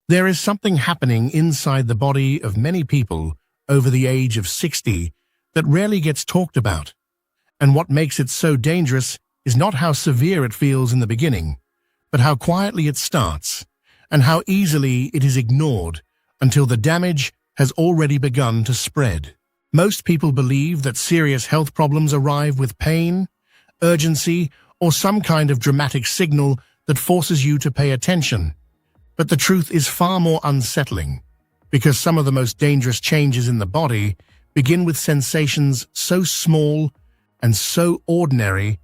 There is something happening inside the body of many people over the age of 60 that rarely gets talked about. And what makes it so dangerous is not how severe it feels in the beginning, but how quietly it starts, and how easily it is ignored until the damage has already begun to spread. Most people believe that serious health problems arrive with pain, urgency, or some kind of dramatic signal that forces you to pay attention. But the truth is far more unsettling, because some of the most dangerous changes in the body begin with sensations so small and so ordinary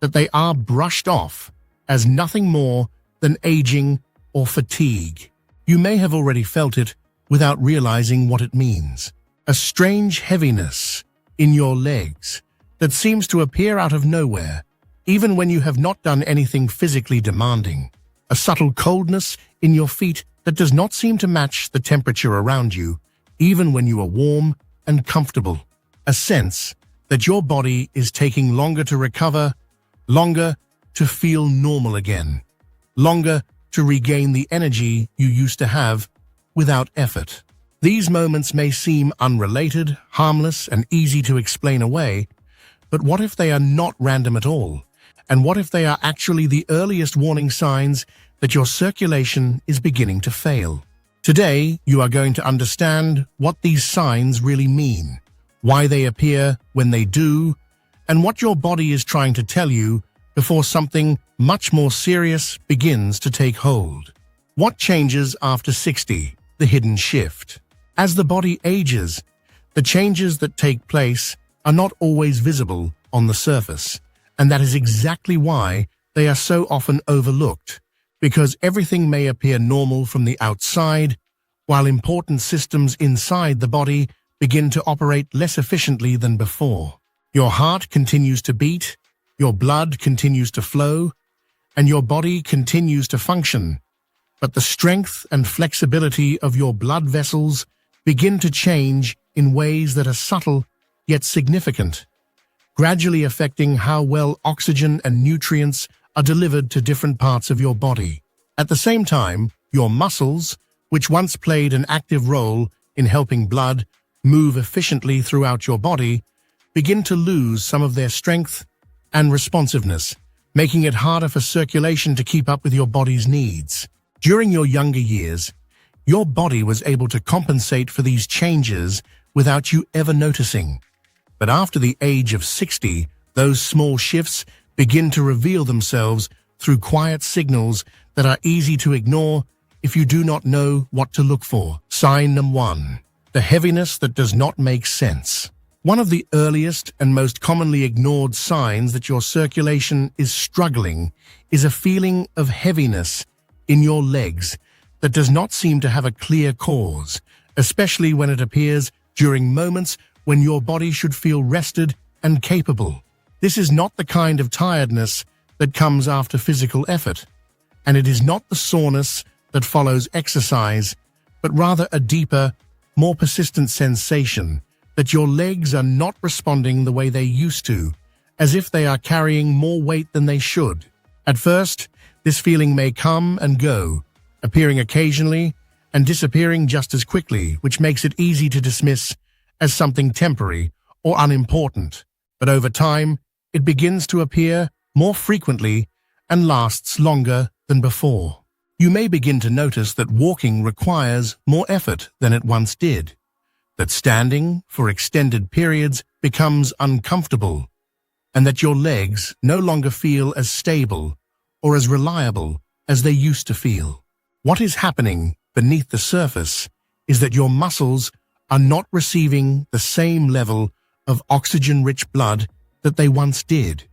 that they are brushed off as nothing more than aging or fatigue. You may have already felt it without realizing what it means. A strange heaviness in your legs that seems to appear out of nowhere, even when you have not done anything physically demanding. A subtle coldness in your feet that does not seem to match the temperature around you, even when you are warm and comfortable. A sense that your body is taking longer to recover, longer to feel normal again, longer to regain the energy you used to have without effort. These moments may seem unrelated, harmless, and easy to explain away, but what if they are not random at all? And what if they are actually the earliest warning signs that your circulation is beginning to fail? Today, you are going to understand what these signs really mean, why they appear when they do, and what your body is trying to tell you before something much more serious begins to take hold. What changes after 60? The hidden shift. As the body ages, the changes that take place are not always visible on the surface, and that is exactly why they are so often overlooked, because everything may appear normal from the outside, while important systems inside the body begin to operate less efficiently than before. Your heart continues to beat, your blood continues to flow, and your body continues to function, but the strength and flexibility of your blood vessels begin to change in ways that are subtle yet significant, gradually affecting how well oxygen and nutrients are delivered to different parts of your body. At the same time, your muscles, which once played an active role in helping blood move efficiently throughout your body, begin to lose some of their strength and responsiveness, making it harder for circulation to keep up with your body's needs. During your younger years, your body was able to compensate for these changes without you ever noticing. But after the age of 60, those small shifts begin to reveal themselves through quiet signals that are easy to ignore if you do not know what to look for. Sign number 1. The heaviness that does not make sense. One of the earliest and most commonly ignored signs that your circulation is struggling is a feeling of heaviness in your legs that does not seem to have a clear cause, especially when it appears during moments when your body should feel rested and capable. This is not the kind of tiredness that comes after physical effort, and it is not the soreness that follows exercise, but rather a deeper, more persistent sensation that your legs are not responding the way they used to, as if they are carrying more weight than they should. At first, this feeling may come and go, appearing occasionally and disappearing just as quickly, which makes it easy to dismiss as something temporary or unimportant. But over time, it begins to appear more frequently and lasts longer than before. You may begin to notice that walking requires more effort than it once did, that standing for extended periods becomes uncomfortable, and that your legs no longer feel as stable or as reliable as they used to feel. What is happening beneath the surface is that your muscles are not receiving the same level of oxygen-rich blood that they once did.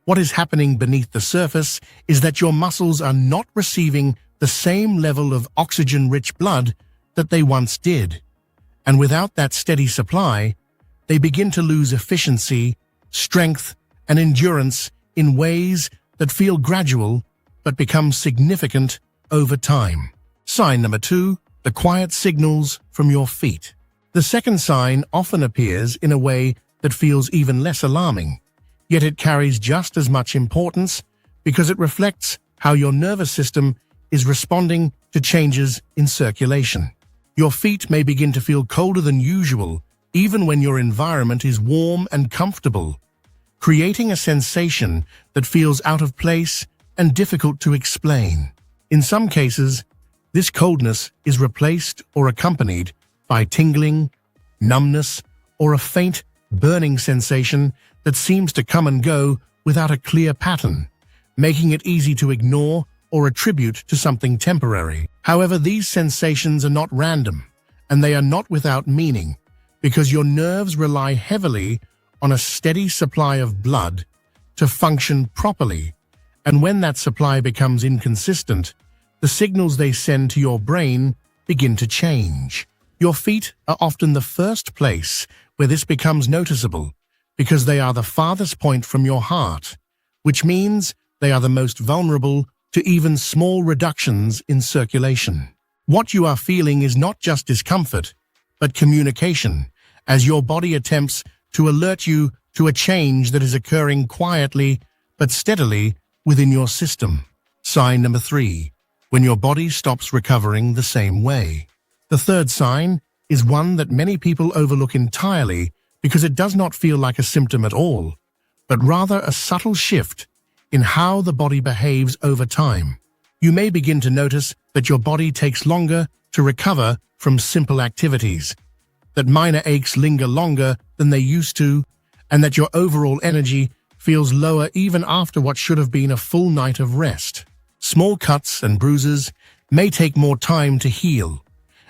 What is happening beneath the surface is that your muscles are not receiving the same level of oxygen-rich blood that they once did. And without that steady supply, they begin to lose efficiency, strength, and endurance in ways that feel gradual but become significant over time. Sign number 2, the quiet signals from your feet. The second sign often appears in a way that feels even less alarming, yet it carries just as much importance because it reflects how your nervous system is responding to changes in circulation. Your feet may begin to feel colder than usual, even when your environment is warm and comfortable, creating a sensation that feels out of place and difficult to explain. In some cases, this coldness is replaced or accompanied by tingling, numbness, or a faint, burning sensation that seems to come and go without a clear pattern, making it easy to ignore or attribute to something temporary. However, these sensations are not random, and they are not without meaning, because your nerves rely heavily on a steady supply of blood to function properly, and when that supply becomes inconsistent, the signals they send to your brain begin to change. Your feet are often the first place where this becomes noticeable, because they are the farthest point from your heart, which means they are the most vulnerable to even small reductions in circulation. What you are feeling is not just discomfort, but communication, as your body attempts to alert you to a change that is occurring quietly but steadily within your system. Sign number 3, when your body stops recovering the same way. The third sign is one that many people overlook entirely because it does not feel like a symptom at all, but rather a subtle shift in how the body behaves over time. You may begin to notice that your body takes longer to recover from simple activities, that minor aches linger longer than they used to, and that your overall energy feels lower even after what should have been a full night of rest. Small cuts and bruises may take more time to heal,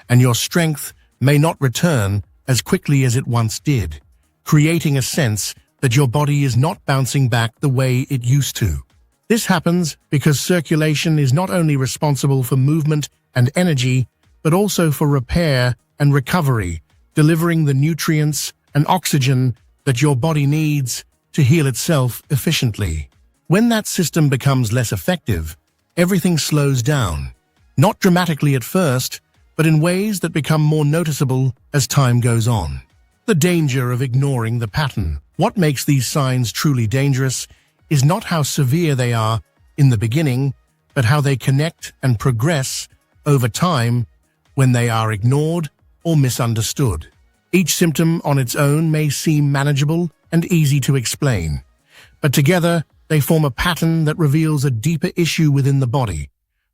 and your strength may not return as quickly as it once did, creating a sense that your body is not bouncing back the way it used to. This happens because circulation is not only responsible for movement and energy, but also for repair and recovery, delivering the nutrients and oxygen that your body needs to heal itself efficiently. When that system becomes less effective, everything slows down, not dramatically at first, but in ways that become more noticeable as time goes on. The danger of ignoring the pattern. What makes these signs truly dangerous is not how severe they are in the beginning, but how they connect and progress over time when they are ignored or misunderstood. Each symptom on its own may seem manageable and easy to explain, but together they form a pattern that reveals a deeper issue within the body,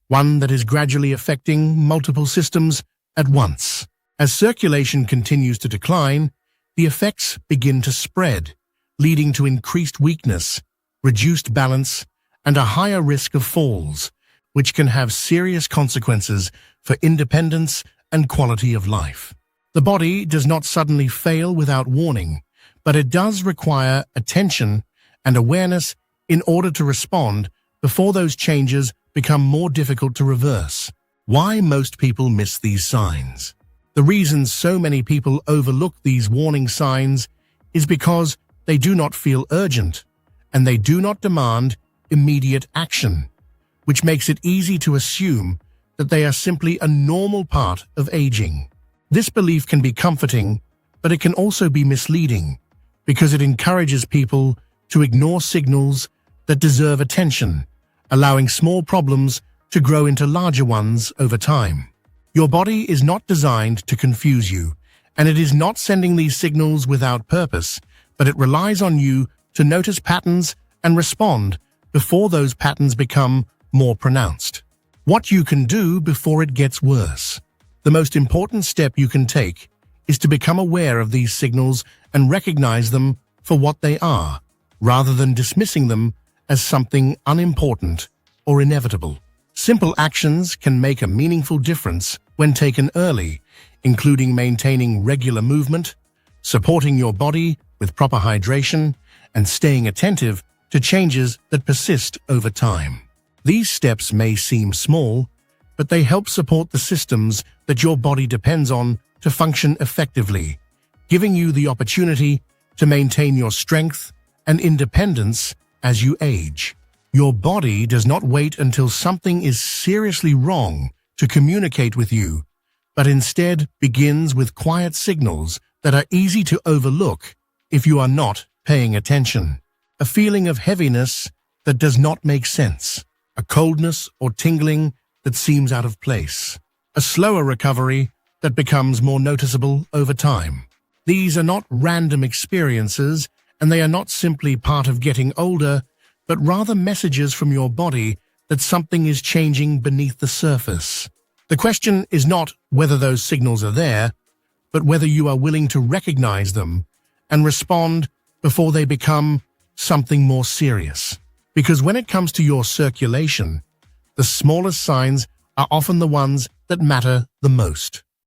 one that is gradually affecting multiple systems at once. As circulation continues to decline, the effects begin to spread, leading to increased weakness, reduced balance, and a higher risk of falls, which can have serious consequences for independence and quality of life. The body does not suddenly fail without warning, but it does require attention and awareness in order to respond before those changes become more difficult to reverse. Why most people miss these signs? The reason so many people overlook these warning signs is because they do not feel urgent, and they do not demand immediate action, which makes it easy to assume that they are simply a normal part of aging. This belief can be comforting, but it can also be misleading, because it encourages people to ignore signals that deserve attention, allowing small problems to grow into larger ones over time. Your body is not designed to confuse you, and it is not sending these signals without purpose, but it relies on you to notice patterns and respond before those patterns become more pronounced. What you can do before it gets worse. The most important step you can take is to become aware of these signals and recognize them for what they are, rather than dismissing them as something unimportant or inevitable. Simple actions can make a meaningful difference when taken early, including maintaining regular movement, supporting your body with proper hydration, and staying attentive to changes that persist over time. These steps may seem small, but they help support the systems that your body depends on to function effectively, giving you the opportunity to maintain your strength and independence as you age. Your body does not wait until something is seriously wrong to communicate with you, but instead begins with quiet signals that are easy to overlook if you are not paying attention. A feeling of heaviness that does not make sense, a coldness or tingling that seems out of place, a slower recovery that becomes more noticeable over time. These are not random experiences, and they are not simply part of getting older, but rather messages from your body that something is changing beneath the surface. The question is not whether those signals are there, but whether you are willing to recognize them and respond before they become something more serious. Because when it comes to your circulation, the smallest signs are often the ones that matter the most.